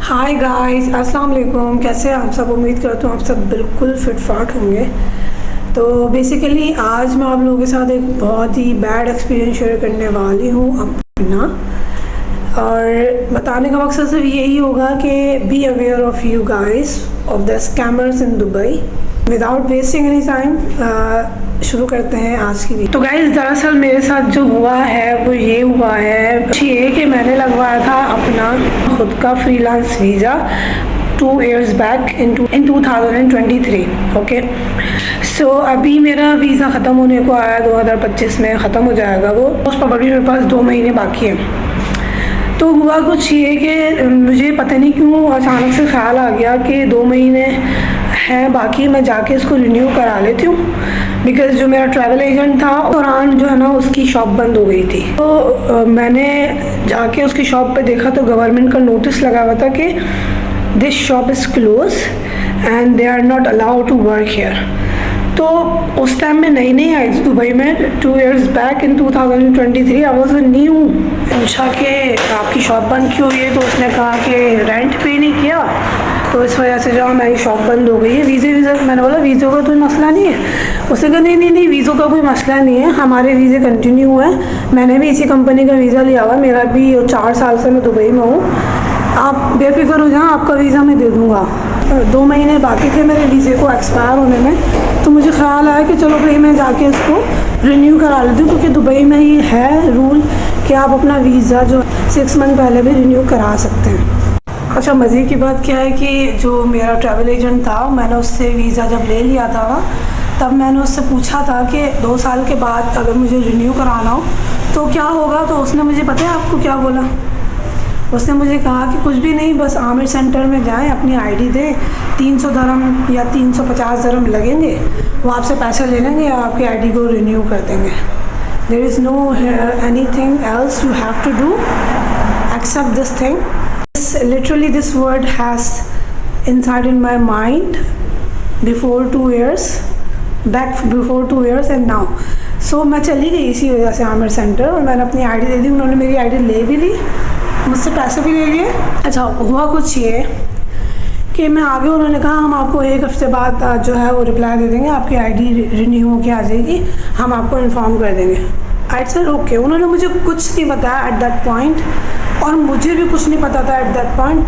Hi guys, अस्सलाम वालेकुम। कैसे हैं आप सब? उम्मीद करता हूँ आप सब बिल्कुल फिट फाट होंगे। तो बेसिकली आज मैं आप लोगों के साथ एक बहुत ही बैड एक्सपीरियंस शेयर करने वाली हूँ अपना, और बताने का मकसद सिर्फ यही होगा कि be aware of you guys of the scammers in Dubai. Without wasting any time शुरू करते हैं आज की वीडियो। तो गाइस, दरअसल मेरे साथ जो हुआ है वो ये हुआ है कि मैंने लगवाया था अपना खुद का freelance visa 2 years back in 2023। Okay, so अभी मेरा वीज़ा ख़त्म होने को आया, 2025 में ख़त्म हो जाएगा वो। उस प्रॉपर्टी मेरे पास 2 महीने बाकी हैं। तो हुआ कुछ ये कि मुझे पता नहीं क्यों अचानक से ख्याल आ गया कि 2 महीने हैं बाकी, मैं जाके इसको रिन्यू करा लेती हूँ। बिकॉज़ जो मेरा ट्रैवल एजेंट था उस दौरान जो है ना उसकी शॉप बंद हो गई थी। तो मैंने जाके उसकी शॉप पे देखा तो गवर्नमेंट का नोटिस लगा हुआ था कि this shop is close and they are not allowed to work here. तो उस टाइम में नई आई थी दुबई में, 2 years back in 2023। I was new. पूछा कि आपकी शॉप बंद क्यों हुई है, तो उसने कहा कि रेंट पे नहीं किया, तो इस वजह से जो हमारी शॉप बंद हो गई है। वीज़ा मैंने बोला वीज़ों का कोई मसला नहीं है। उसने कहा नहीं वीज़ों का कोई मसला नहीं है, हमारे वीज़े कंटिन्यू है। मैंने भी इसी कंपनी का वीज़ा लिया हुआ, मेरा भी 4 साल से मैं दुबई में हूँ। आप बेफिक्र हो जाएं, आपका वीज़ा मैं दे दूँगा। 2 महीने बाकी थे मेरे वीज़े को एक्सपायर होने में, तो मुझे ख्याल आया कि चलो भाई मैं जाके इसको रिन्यू करा लेती हूँ, क्योंकि दुबई में ही है रूल कि आप अपना वीज़ा जो 6 मंथ पहले भी रिन्यू करा सकते हैं। अच्छा, मज़े की बात क्या है कि जो मेरा ट्रैवल एजेंट था, मैंने उससे वीज़ा जब ले लिया था तब मैंने उससे पूछा था कि 2 साल के बाद अगर मुझे रिन्यू कराना हो तो क्या होगा। तो उसने मुझे पता है आपको क्या बोला? उसने मुझे कहा कि कुछ भी नहीं, बस आमिर सेंटर में जाएं, अपनी आईडी दें, 300 दरम या 350 दरम लगेंगे, वो आपसे पैसे ले लेंगे और आपकी आईडी को रिन्यू कर देंगे। There is no anything else you have to do except this thing. Literally this word has inside in my mind before 2 years back, before 2 years and now। So मैं चली गई इसी वजह से आमिर सेंटर, और मैंने अपनी आईडी दे दी। उन्होंने मेरी आईडी ले भी ली, मुझसे पैसे भी ले लिए। अच्छा, हुआ कुछ ये कि मैं आगे, उन्होंने कहा हम आपको 1 हफ्ते बाद जो है वो रिप्लाई दे देंगे, आपकी आईडी रिन्यू होके आ जाएगी, हम आपको इन्फॉर्म कर देंगे। I said okay. उन्होंने मुझे कुछ नहीं बताया एट दैट पॉइंट, और मुझे भी कुछ नहीं पता था एट दैट पॉइंट।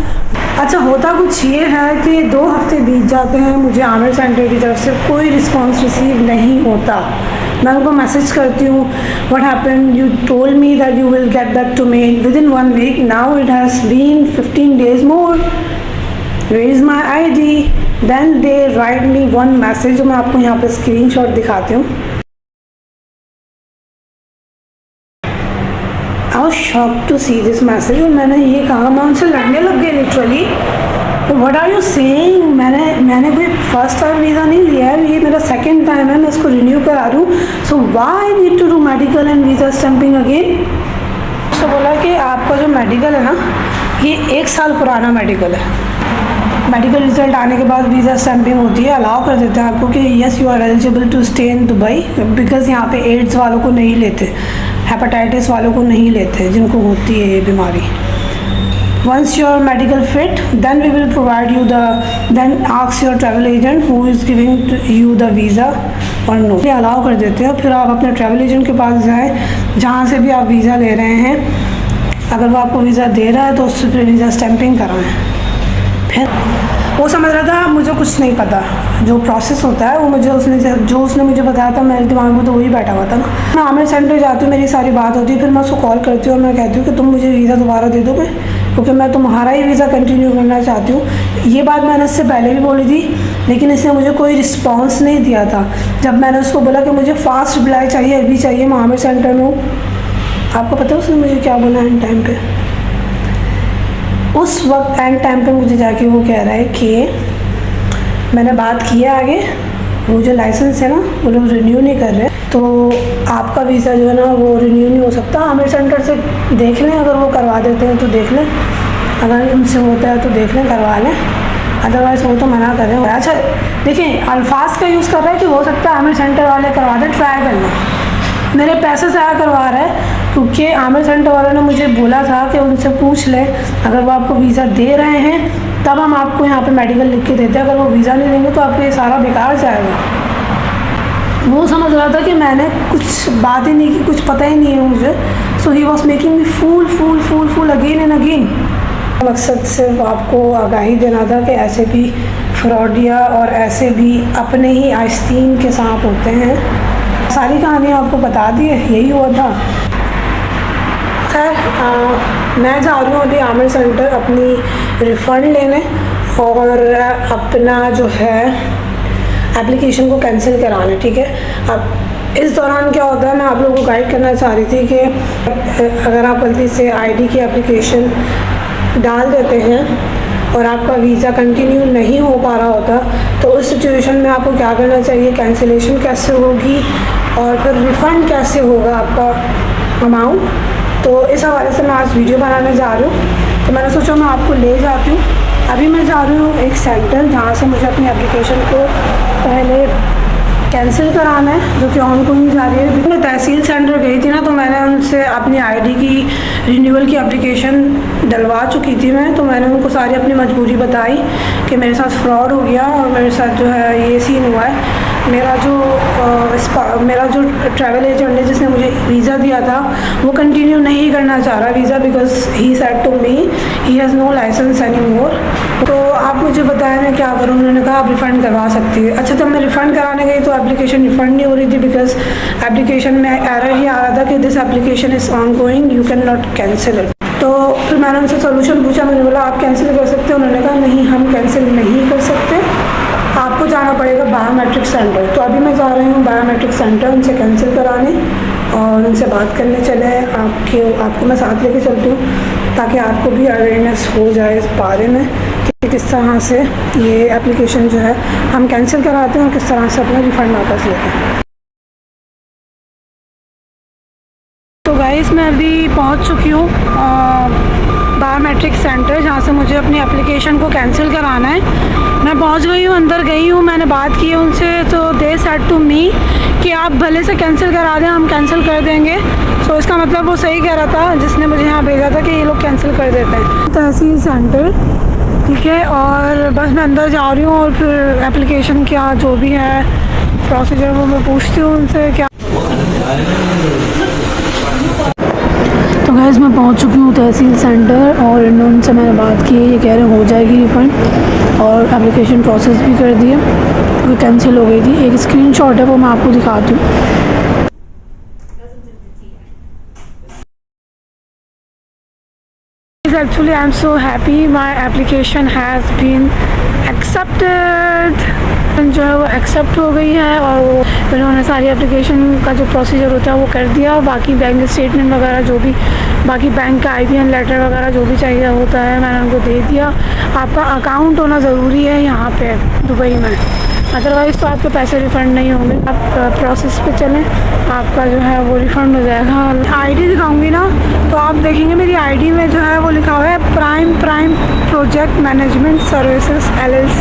अच्छा, होता कुछ ये है कि 2 हफ्ते बीत जाते हैं, मुझे आमिर सेंटर की तरफ से कोई रिस्पॉन्स रिसीव नहीं होता। मैं उनको मैसेज करती हूँ, what happened, you told me that you will get back to me within 1 week, now it has been 15 days more, where is my ID? Then they write me 1 message, जो मैं आपको यहाँ पे screenshot दिखाती हूँ। I was shocked to see this message. और मैंने ये कहा, मैं उनसे लड़ने लग गई literally, what are you saying? मैंने कोई फर्स्ट टाइम वीज़ा नहीं लिया है, ये मेरा 2nd टाइम है, मैं इसको रिन्यू करा दूँ, so why need to do medical and visa stamping again? उसने बोला कि आपका जो मेडिकल है ना, ये 1 साल पुराना मेडिकल है। मेडिकल रिजल्ट आने के बाद वीज़ा स्टैंपिंग होती है, अलाउ कर देते हैं आपको कि yes you are eligible to stay in Dubai, because यहाँ पे एड्स वालों को नहीं लेते, हेपेटाइटिस वालों को नहीं लेते, जिनको होती है ये बीमारी। Once your medical fit, then we will provide you then ask your travel agent who is giving you the visa or no। ये अलाउ कर देते हैं। फिर आप अपने ट्रैवल एजेंट के पास जाएं, जहाँ से भी आप वीज़ा ले रहे हैं, अगर वो आपको वीज़ा दे रहा है तो उससे फिर वीज़ा स्टैंपिंग कराएं। फिर वो समझ रहा था मुझे कुछ नहीं पता, जो प्रोसेस होता है वो मुझे उसने मुझे बताया था, मेरे दिमाग में तो वही बैठा हुआ था ना। मैं आमिर सेंटर जाती हूँ, मेरी सारी बात होती है, फिर मैं उसको कॉल करती हूँ और मैं कहती हूँ कि तुम मुझे वीज़ा दोबारा दे दोगे, क्योंकि मैं तुम्हारा ही वीज़ा कंटिन्यू करना चाहती हूँ। ये बात मैंने इससे पहले भी बोली थी, लेकिन इसने मुझे कोई रिस्पॉन्स नहीं दिया था। जब मैंने उसको बोला कि मुझे फ़ास्ट रिप्लाई चाहिए, अभी चाहिए, मैं आमिर सेंटर में हूँ, आपको पता है उसने मुझे क्या बोला एंड टाइम पे? उस वक्त एंड टाइम पे मुझे जाके वो कह रहा है कि मैंने बात की है आगे, वो जो लाइसेंस है ना वो लोग रिन्यू नहीं कर रहे, तो आपका वीज़ा जो है ना वो रिन्यू नहीं हो सकता। आमिर सेंटर से देख लें, अगर वो करवा देते हैं तो देख लें, अगर उनसे होता है तो देख लें, करवा लें, अदरवाइज़ वो तो मना कर रहे हैं। अच्छा देखिए, अल्फाज का यूज़ कर रहा है कि हो सकता है आमिर सेंटर वाले करवा दें, ट्राई कर लें। मेरे पैसे ज़ाया करवा रहा है, क्योंकि आमिर सेंटर वालों ने मुझे बोला था कि उनसे पूछ लें, अगर वो आपको वीज़ा दे रहे हैं तब हम आपको यहाँ पे मेडिकल लिख के देते हैं, अगर वो वीज़ा नहीं देंगे तो आपको ये सारा बेकार जाएगा। वो समझ रहा था कि मैंने कुछ बात ही नहीं की, कुछ पता ही नहीं है मुझे। So he was making me fool again and again. मकसद सिर्फ आपको आगाही देना था कि ऐसे भी फ्रॉडिया और ऐसे भी अपने ही आस्तीन के सांप होते हैं। सारी कहानी आपको बता दी है, यही हुआ था। खैर मैं जा रही हूँ अभी आमिर सेंटर अपनी रिफ़ंड लेने और अपना जो है एप्लीकेशन को कैंसिल कराना, ठीक है। अब इस दौरान क्या होता है, मैं आप लोगों को गाइड करना चाह रही थी कि अगर आप गलती से आईडी की एप्लीकेशन डाल देते हैं और आपका वीज़ा कंटिन्यू नहीं हो पा रहा होता, तो उस सिचुएशन में आपको क्या करना चाहिए, कैंसिलेशन कैसे होगी और फिर रिफ़ंड कैसे होगा आपका अमाउंट। तो इस हवाले से मैं आज वीडियो बनाने जा रही हूँ। तो मैंने सोचा मैं आपको ले जाती हूँ। अभी मैं जा रही हूँ एक सेंटर जहाँ से मुझे अपनी एप्लीकेशन को पहले कैंसिल कराना है, जो कि ऑनगोइंग जा रही है। मैं तहसील सेंटर गई थी ना, तो मैंने उनसे अपनी आईडी की रिन्यूअल की एप्लीकेशन डलवा चुकी थी मैं। तो मैंने उनको सारी अपनी मजबूरी बताई कि मेरे साथ फ्रॉड हो गया और मेरे साथ जो है ये सीन हुआ है। मेरा जो ट्रैवल एजेंट है जिसने मुझे वीज़ा दिया था वो कंटिन्यू नहीं करना चाह रहा visa, because he said to me he has no licence any more. तो आप मुझे बताएं मैं क्या करूँ। उन्होंने कहा आप रिफ़ंड करवा सकती है। अच्छा, जब मैं रिफ़ंड कराने गई तो एप्लीकेशन रिफ़ंड नहीं हो रही थी, बिकॉज एप्लीकेशन में एरर ही आ रहा था कि this application is on going, you can not cancel it. तो फिर मैंने उनसे सोल्यूशन पूछा, मैंने बोला आप कैंसिल कर सकते हो। उन्होंने कहा नहीं, हम कैंसिल नहीं कर सकते, आपको जाना पड़ेगा बायोमेट्रिक सेंटर। तो अभी मैं जा रही हूँ बायोमेट्रिक सेंटर उनसे कैंसिल कराने और उनसे बात करने चले। आपको मैं साथ लेके चलती हूँ ताकि आपको भी अवेयरनेस हो जाए इस बारे में कि किस तरह से ये एप्लीकेशन जो है हम कैंसिल कराते हैं और किस तरह से अपना रिफ़ंड वापस लेते हैं। तो गाइस मैं अभी पहुँच चुकी हूँ बायोमेट्रिक सेंटर, जहाँ से मुझे अपनी एप्लीकेशन को कैंसिल कराना है। मैं पहुँच गई हूँ, अंदर गई हूँ, मैंने बात की है उनसे। तो दे सेड टू मी कि आप भले से कैंसिल करा दें, हम कैंसिल कर देंगे। सो इसका मतलब वो सही कह रहा था जिसने मुझे यहाँ भेजा था कि ये लोग कैंसिल कर देते हैं। तहसील सेंटर, ठीक है। और बस मैं अंदर जा रही हूँ और फिर एप्लीकेशन क्या जो भी है प्रोसीजर वो मैं पूछती हूँ उनसे क्या। तो गैस मैं पहुंच चुकी हूँ तहसील सेंटर और उनसे मैंने बात की है, ये कह रहे हैं हो जाएगी रिफ़ंड और एप्लीकेशन प्रोसेस भी कर दिया, वो कैंसिल हो गई थी। एक स्क्रीनशॉट है वो मैं आपको दिखाती हूँ। Actually I'm so happy my application has been accepted। जो है वो एक्सेप्ट हो गई है और उन्होंने सारी एप्लीकेशन का जो प्रोसीजर होता है वो कर दिया। बाकी बैंक स्टेटमेंट वगैरह जो भी बाकी बैंक का IBN लेटर वगैरह जो भी चाहिए होता है मैंने उनको दे दिया। आपका अकाउंट होना ज़रूरी है यहाँ पे दुबई में, अदरवाइज़ तो आपके पैसे रिफ़ंड नहीं होंगे। आप प्रोसेस पे चलें, आपका जो है वो रिफ़ंड हो जाएगा। आईडी दिखाऊंगी ना तो आप देखेंगे मेरी आईडी में जो है वो लिखा हुआ है prime project management services LLC।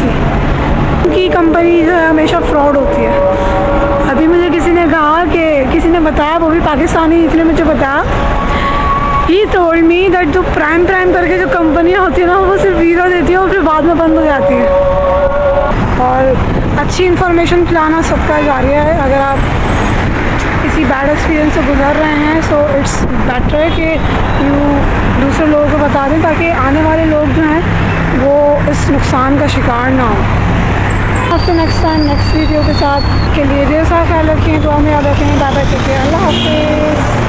उनकी कंपनी जो है हमेशा फ्रॉड होती है। अभी मुझे किसी ने कहा कि किसी ने बताया, वो भी पाकिस्तानी, इसने मुझे बताया, ही टोल्ड मी दैट जो प्राइम करके जो कंपनियाँ होती है ना वो सिर्फ वीज़ा देती है और फिर बाद में बंद हो जाती है। और अच्छी इन्फॉर्मेशन फैलाना सबका जारी है। अगर आप किसी बैड एक्सपीरियंस से गुजर रहे हैं सो इट्स बेटर कि दूसरे लोगों को बता दें ताकि आने वाले लोग जो हैं वो इस नुकसान का शिकार ना हो। आपसे नेक्स्ट टाइम नेक्स्ट वीडियो के साथ के लिए ढेर सारा ख्याल रखें, दुआ में याद रखें। बाय बाय, टेक केयर, अल्लाह हाफ़िज़।